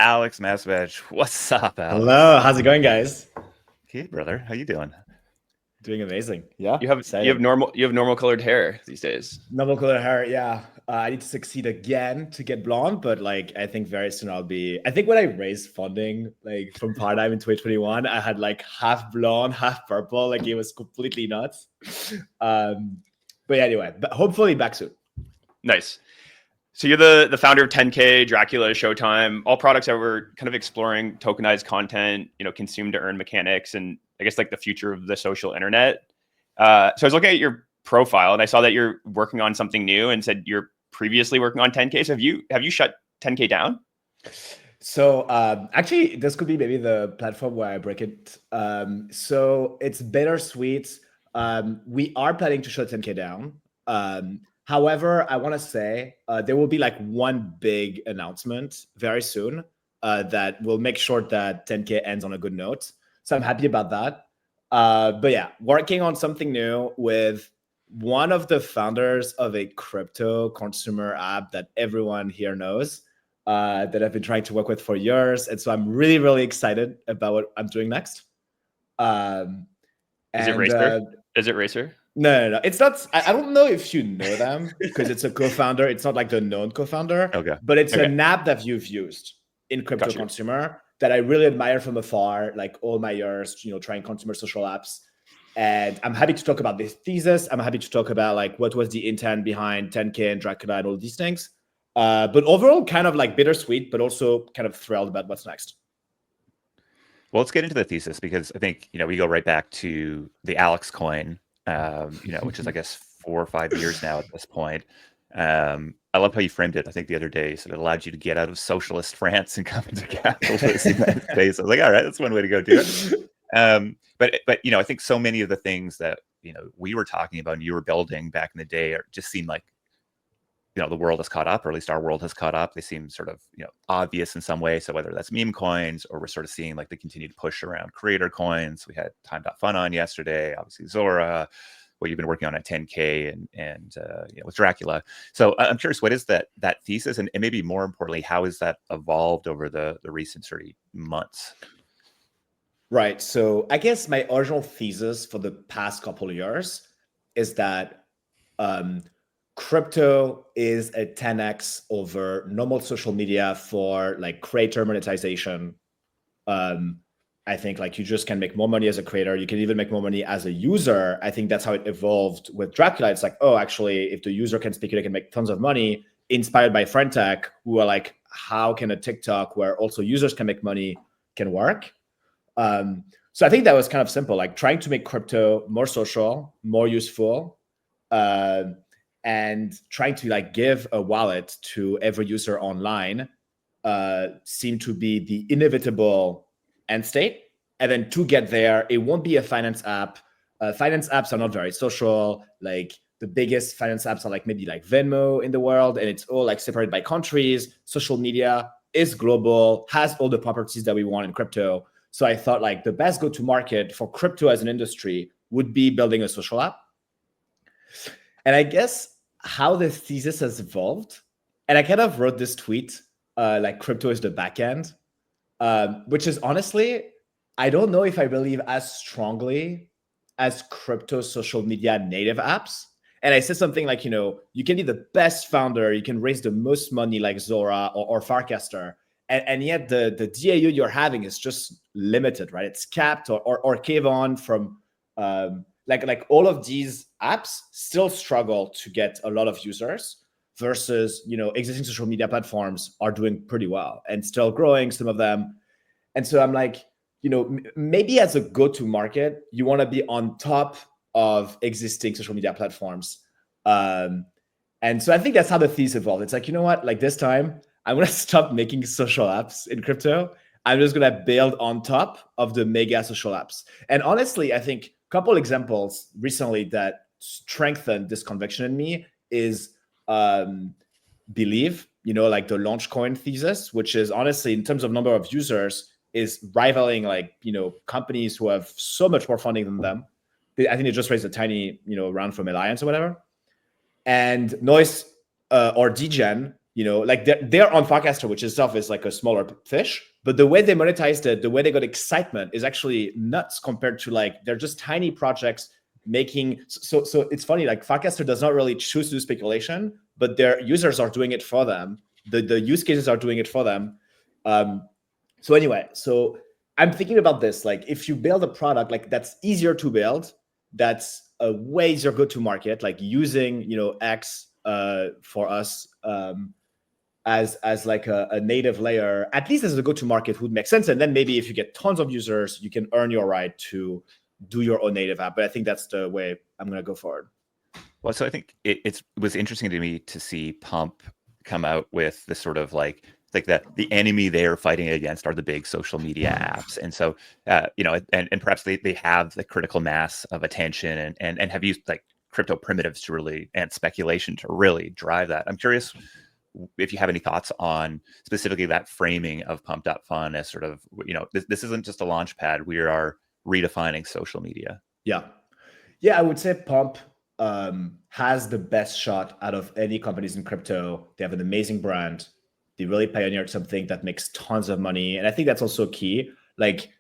Alex Masmej. What's up, Alex? Hello, how's it going, guys? Hey, brother. How you doing? Doing amazing. Yeah, You have excited. normal colored hair these days. Normal color hair. Yeah, I need to succeed again to get blonde, but like I think very soon I'll be. I think when I raised funding, like from Paradigm in 2021, I had like half blonde, half purple. Like it was completely nuts. Um, but yeah, anyway, but hopefully back soon. Nice. So you're the founder of 10K, Dracula, Showtime, all products that were kind of exploring tokenized content, consume to earn mechanics, and I guess like the future of the social internet. So I was looking at your profile and I saw that you're working on something new and said you're previously working on 10K. So have you shut 10K down? So actually, this could be maybe the platform where I break it. So it's bittersweet. We are planning to shut 10K down. However, I want to say there will be like one big announcement very soon that will make sure that 10K ends on a good note. So I'm happy about that. But yeah, working on something new with one of the founders of a crypto consumer app that everyone here knows that I've been trying to work with for years. And so I'm really, really excited about what I'm doing next. Is it Racer? Is it Racer? No. It's not. I don't know if you know them because it's a co-founder. It's not like the known co-founder. Okay. But it's Okay. an app that you've used in crypto Got you. consumer that I really admire from afar, like all my years, trying consumer social apps. And I'm happy to talk about this thesis. I'm happy to talk about like what was the intent behind 10K and Dracula and all these things. But overall, kind of like bittersweet, but also kind of thrilled about what's next. Well, let's get into the thesis because I think we go right back to the Alex coin, which is I guess 4 or 5 years now at this point. I love how you framed it. I think the other day, so it allowed you to get out of socialist France and come into capitalist United States. I was like, all right, that's one way to go do it. But I think so many of the things that we were talking about and you were building back in the day just seem like the world has caught up, or at least our world has caught up. They seem sort of obvious in some way. So whether that's meme coins, or we're sort of seeing like the continued push around creator coins. We had Time.Fun on yesterday, obviously Zora, what you've been working on at 10K and with Dracula. So I'm curious, what is that thesis, and maybe more importantly, how has that evolved over the recent 30 months? Right. So I guess my original thesis for the past couple of years is that crypto is a 10x over normal social media for like creator monetization. I think like you just can make more money as a creator. You can even make more money as a user. I think that's how it evolved with Dracula. It's like, oh, actually, if the user can speculate, can make tons of money, inspired by friend tech, who are like, how can a TikTok where also users can make money can work? So I think that was kind of simple, like trying to make crypto more social, more useful, and trying to like give a wallet to every user online seemed to be the inevitable end state. And then to get there, it won't be a finance app. Finance apps are not very social. Like the biggest finance apps are like maybe like Venmo in the world, and it's all like separated by countries. Social media is global, has all the properties that we want in crypto. So I thought like the best go-to market for crypto as an industry would be building a social app. And I guess how the thesis has evolved, and I kind of wrote this tweet, like crypto is the back end, which is honestly, I don't know if I believe as strongly as crypto social media native apps. And I said something like, you can be the best founder, you can raise the most money like Zora or Farcaster, and yet the DAU you're having is just limited, right? It's capped, or Kayvon from like all of these apps still struggle to get a lot of users versus existing social media platforms are doing pretty well and still growing, some of them. And so I'm like, maybe as a go-to market, you want to be on top of existing social media platforms. And so I think that's how the thesis evolved. It's like, you know what, like this time I'm going to stop making social apps in crypto. I'm just going to build on top of the mega social apps. And honestly, I think a couple examples recently that strengthened this conviction in me is Believe, like the launch coin thesis, which is honestly in terms of number of users is rivaling like, companies who have so much more funding than them. I think they just raised a tiny, round from Alliance or whatever. And Noise or Degen, like they're on Farcaster, which itself is like a smaller fish, but the way they monetized it, the way they got excitement is actually nuts compared to like, they're just tiny projects making, so it's funny, like Farcaster does not really choose to do speculation, but their users are doing it for them. The use cases are doing it for them. So anyway, so I'm thinking about this, like if you build a product like that's easier to build, that's a way easier go to market, like using, X for us as like a native layer, at least as a go to market would make sense. And then maybe if you get tons of users, you can earn your right to do your own native app. But I think that's the way I'm going to go forward. Well, so I think it was interesting to me to see Pump come out with this sort of like the enemy they're fighting against are the big social media apps. And so, and perhaps they have the critical mass of attention and have used like crypto primitives to really, and speculation to really drive that. I'm curious if you have any thoughts on specifically that framing of Pump.fun as sort of, this isn't just a launch pad. We are redefining social media. Yeah, I would say Pump has the best shot out of any companies in crypto. They have an amazing brand. They really pioneered something that makes tons of money. And I think that's also key. Like,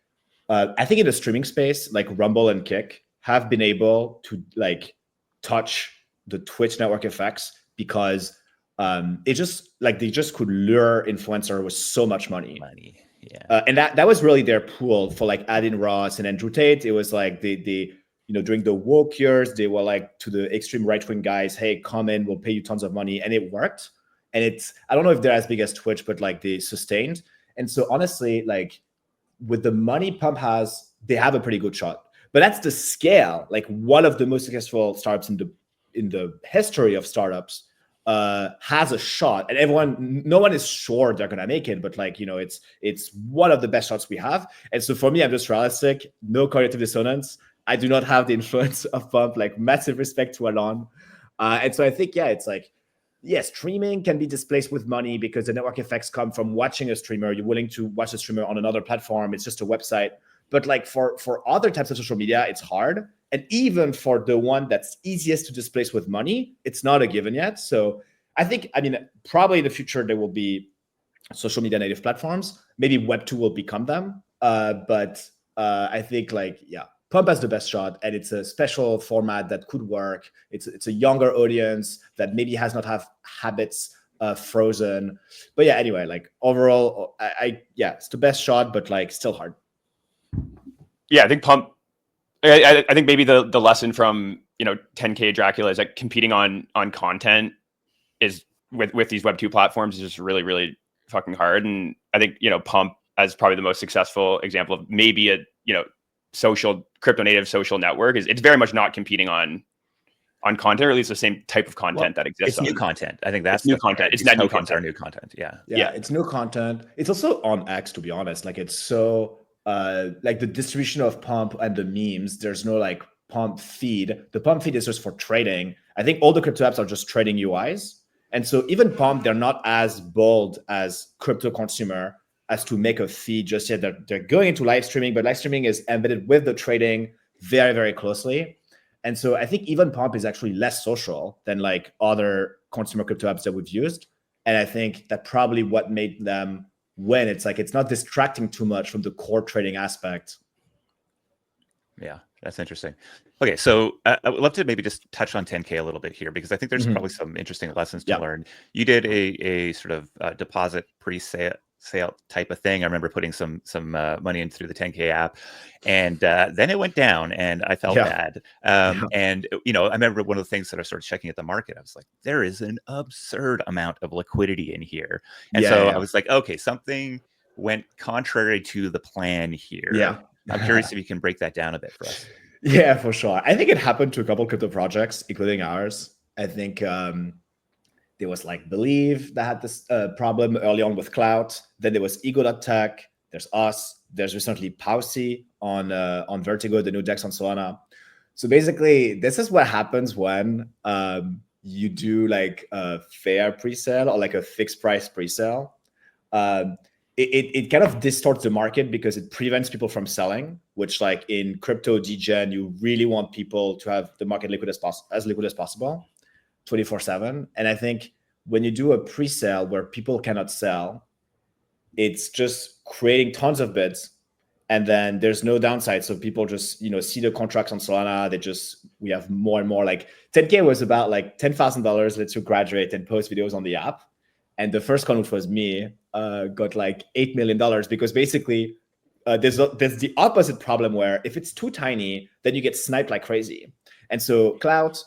I think in the streaming space, like Rumble and Kick have been able to like touch the Twitch network effects because it just like they just could lure influencer with so much money. Yeah. And that was really their pool for like Adin Ross and Andrew Tate. It was like they during the woke years, they were like to the extreme right-wing guys, hey, come in, we'll pay you tons of money. And it worked. And I don't know if they're as big as Twitch, but like they sustained. And so honestly, like with the money Pump has, they have a pretty good shot. But that's the scale. Like one of the most successful startups in the history of startups has a shot, and no one is sure they're gonna make it, but like it's one of the best shots we have. And so for me, I'm just realistic, no cognitive dissonance. I do not have the influence of Pump. Like massive respect to Alon, and so I think it's like. Yes, streaming can be displaced with money because the network effects come from watching a streamer. You're willing to watch a streamer on another platform. It's just a website. But like for other types of social media, it's hard. And even for the one that's easiest to displace with money, it's not a given yet. So I think, probably in the future, there will be social media native platforms. Maybe Web2 will become them. But I think Pump has the best shot, and it's a special format that could work. It's a younger audience that maybe has not have habits frozen. But yeah, anyway, like overall, it's the best shot, but like still hard. Yeah, I think Pump. I think maybe the lesson from 10K Drakula is like competing on content is with these Web2 platforms is just really, really fucking hard. And I think Pump as probably the most successful example of maybe a social crypto native social network it's very much not competing on content, or at least the same type of content that exists. It's new content. I think that's new content. It's not new content. Are new content. Yeah. It's new content. It's also on X, to be honest. Like it's so like the distribution of Pump and the memes. There's no like Pump feed. The Pump feed is just for trading. I think all the crypto apps are just trading UIs, and so even Pump, they're not as bold as crypto consumer as to make a feed just yet. They're going into live streaming, but live streaming is embedded with the trading very, very closely. And so I think even Pump is actually less social than like other consumer crypto apps that we've used. And I think that probably what made them win. It's like, it's not distracting too much from the core trading aspect. Yeah, that's interesting. Okay, so I would love to maybe just touch on 10K a little bit here, because I think there's probably some interesting lessons to learn. You did a sort of deposit pre-sale type of thing. I remember putting some money in through the 10K app, and then it went down, and I felt bad. And I remember one of the things that I started checking at the market, I was like, there is an absurd amount of liquidity in here, and I was like, okay, something went contrary to the plan here. Yeah, I'm curious if you can break that down a bit for us. Yeah, for sure. I think it happened to a couple of crypto projects, including ours. I think there was like Believe that had this problem early on with Clout. Then there was Ego.tech. There's us. There's recently Pausy on Vertigo, the new DEX on Solana. So basically, this is what happens when you do like a fair pre-sale or like a fixed price pre-sale. It kind of distorts the market because it prevents people from selling, which like in crypto degen, you really want people to have the market liquid as possible, 24/7. And I think when you do a pre-sale where people cannot sell, it's just creating tons of bids, and then there's no downside. So people just, see the contracts on Solana. We have more and more. Like 10K was about like $10,000 lets you graduate and post videos on the app. And the first con, which was me, got like $8 million, because basically there's the opposite problem where if it's too tiny, then you get sniped like crazy. And so Clout,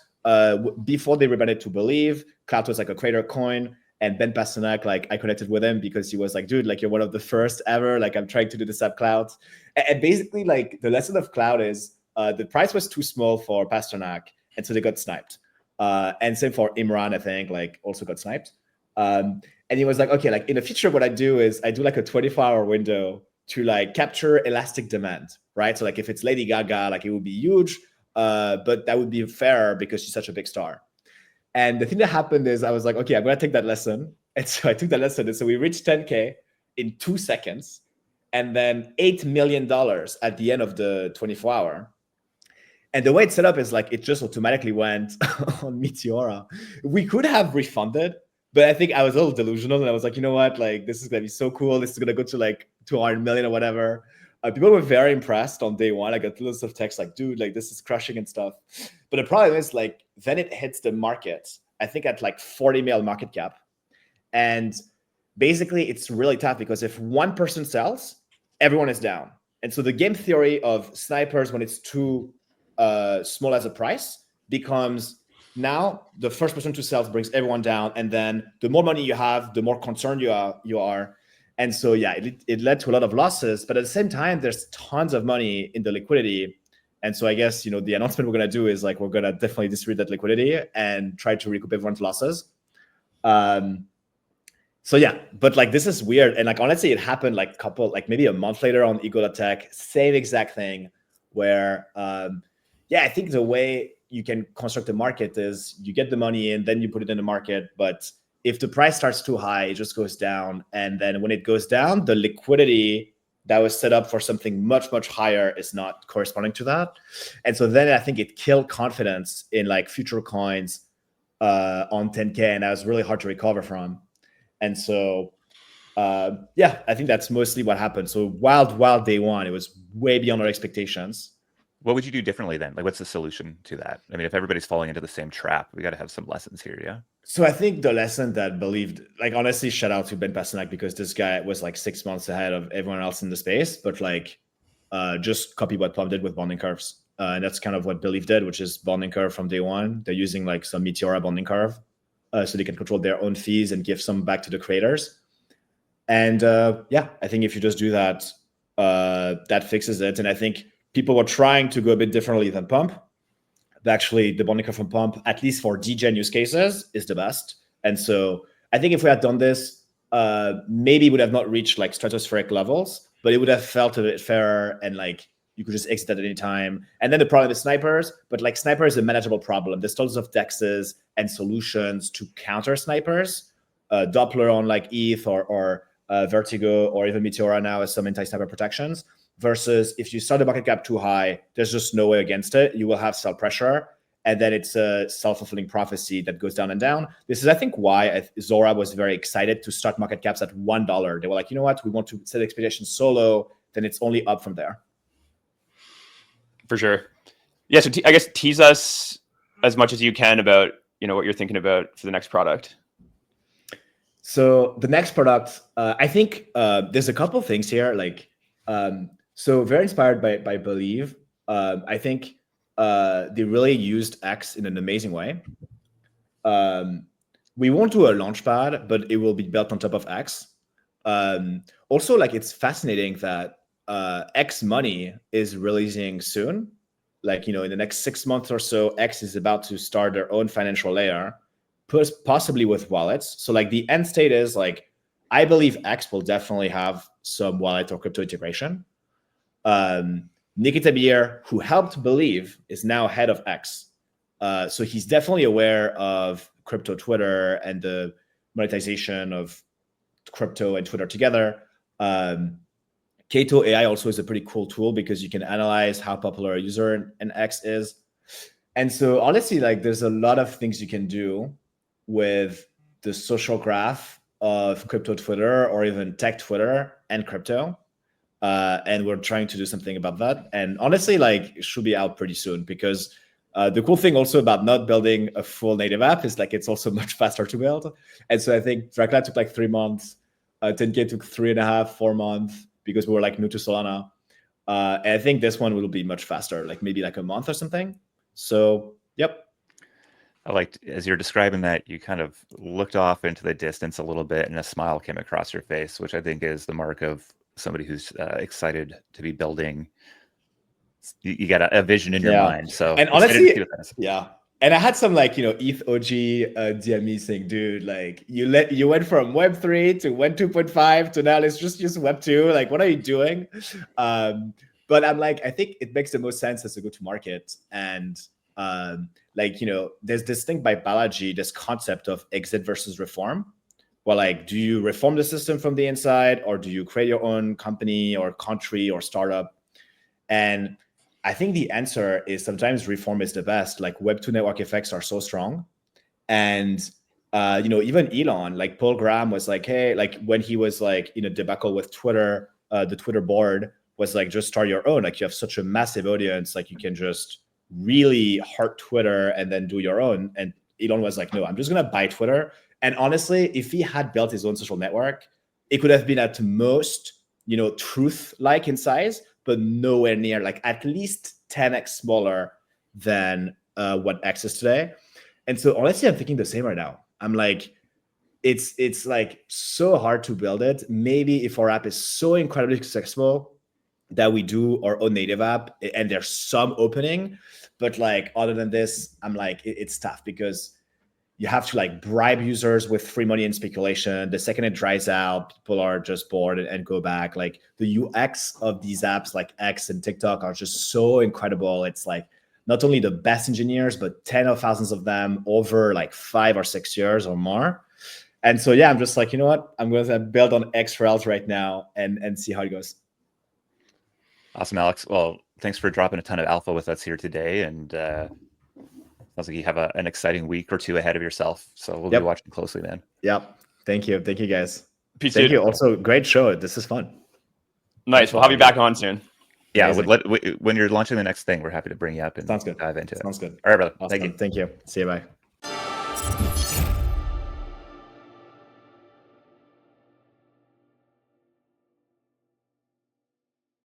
before they rebranded to Believe, Clout was like a creator coin. And Ben Pasternak, like I connected with him because he was like, dude, like you're one of the first ever. Like I'm trying to do this at Clout. And basically, like the lesson of Clout is the price was too small for Pasternak, and so they got sniped. And same for Imran, I think, like also got sniped. And he was like, okay, like in the future, what I do is I do like a 24-hour window to like capture elastic demand, right? So like if it's Lady Gaga, like it would be huge, but that would be fair because she's such a big star. And the thing that happened is I was like, okay, I'm going to take that lesson. And so I took that lesson. And so we reached 10K in 2 seconds, and then $8 million at the end of the 24-hour. And the way it's set up is like it just automatically went on Meteora. We could have refunded, but I think I was a little delusional. And I was like, you know what? Like, this is going to be so cool. This is going to go to like 200 million or whatever. People were very impressed on day one. I got lots of texts like, dude, like this is crushing and stuff. But the problem is like, then it hits the market, I think at like 40 mil market cap. And basically it's really tough because if one person sells, everyone is down. And so the game theory of snipers, when it's too small as a price, becomes now the first person to sell brings everyone down. And then the more money you have, the more concerned you are. And so, yeah, it led to a lot of losses. But at the same time, there's tons of money in the liquidity. And so I guess, the announcement we're going to do is like, we're going to definitely distribute that liquidity and try to recoup everyone's losses. So yeah, but like, this is weird. And like, honestly, it happened like maybe a month later on Ego.tech, same exact thing where, I think the way you can construct the market is you get the money in, then you put it in the market. But if the price starts too high, it just goes down. And then when it goes down, the liquidity that was set up for something much, much higher is not corresponding to that. And so then I think it killed confidence in like future coins on 10K. And that was really hard to recover from. And so, I think that's mostly what happened. So wild day one, it was way beyond our expectations. What would you do differently then? Like, what's the solution to that? I mean, if everybody's falling into the same trap, we got to have some lessons here, yeah? So I think the lesson that believed, like, honestly, shout out to Ben Pasternak because this guy was like 6 months ahead of everyone else in the space, but like, just copy what Plum did with bonding curves. And that's kind of what Believe did, which is bonding curve from day one. They're using like some Meteora bonding curve so they can control their own fees and give some back to the creators. And I think if you just do that, that fixes it. And I think people were trying to go a bit differently than Pump. But actually, the bonding curve from Pump, at least for degen use cases, is the best. And so I think if we had done this, maybe would have not reached like stratospheric levels, but it would have felt a bit fairer and like you could just exit at any time. And then the problem is snipers, but like sniper is a manageable problem. There's tons of dexes and solutions to counter snipers. Doppler on like ETH or Vertigo or even Meteora now has some anti-sniper protections. Versus if you start the market cap too high, there's just no way against it. You will have sell pressure, and then it's a self-fulfilling prophecy that goes down and down. This is, I think, why Zora was very excited to start market caps at $1. They were like, you know what? We want to set expectations so low, then it's only up from there. For sure. Yeah, so I guess tease us as much as you can about what you're thinking about for the next product. So the next product, I think there's a couple things here. Like, so very inspired by Believe. I think they really used X in an amazing way. We won't do a launchpad, but it will be built on top of X. Also, like it's fascinating that X Money is releasing soon. Like, in the next 6 months or so, X is about to start their own financial layer, possibly with wallets. So like the end state is like, I believe X will definitely have some wallet or crypto integration. Nikita Bier, who helped Believe, is now head of X. So he's definitely aware of crypto Twitter and the monetization of crypto and Twitter together. Kato AI also is a pretty cool tool because you can analyze how popular a user in X is. And so honestly, like there's a lot of things you can do with the social graph of crypto Twitter or even tech Twitter and crypto. And we're trying to do something about that. And honestly, like, it should be out pretty soon, because the cool thing also about not building a full native app is like it's also much faster to build. And so I think Drakula took like 3 months, 10K took 3.5, 4 months, because we were like new to Solana. And I think this one will be much faster, like maybe like a month or something. So, yep. I liked, as you're describing that, you kind of looked off into the distance a little bit and a smile came across your face, which I think is the mark of somebody who's excited to be building. You got a vision in your mind. So, and honestly, yeah. And I had some like, ETH OG DM me saying, dude, like you went from Web3 to Web 2.5 to now let's just use Web 2. Like, what are you doing? But I'm like, I think it makes the most sense as a go-to-market. And there's this thing by Balaji, this concept of exit versus reform. Well, like, do you reform the system from the inside, or do you create your own company or country or startup? And I think the answer is sometimes reform is the best. Like, Web2 network effects are so strong. And, even Elon, like Paul Graham was like, hey, like when he was like in a debacle with Twitter, the Twitter board was like, just start your own. Like, you have such a massive audience, like you can just really heart Twitter and then do your own. And Elon was like, no, I'm just going to buy Twitter. And honestly, if he had built his own social network, it could have been at most, truth-like in size, but nowhere near, like at least 10x smaller than what X is today. And so honestly, I'm thinking the same right now. I'm like, it's like so hard to build it. Maybe if our app is so incredibly successful that we do our own native app and there's some opening, but like other than this, I'm like, it's tough, because you have to like bribe users with free money and speculation. The second it dries out, people are just bored and go back. Like, the UX of these apps like X and TikTok are just so incredible. It's like not only the best engineers, but 10 of thousands of them over like 5 or 6 years or more. And so, yeah, I'm just like, you know what? I'm going to build on X Rails right now and see how it goes. Awesome, Alex. Well, thanks for dropping a ton of alpha with us here today. And sounds like you have an exciting week or two ahead of yourself. So we'll be watching closely, man. Yep. Thank you. Thank you, guys. Peace, Thank dude. you. Also, great show. This is fun. Nice. We'll have you back on soon. Yeah. When you're launching the next thing, we're happy to bring you up and Sounds good. dive into it. Sounds good. All right, brother. Awesome. Thank you. See you. Bye.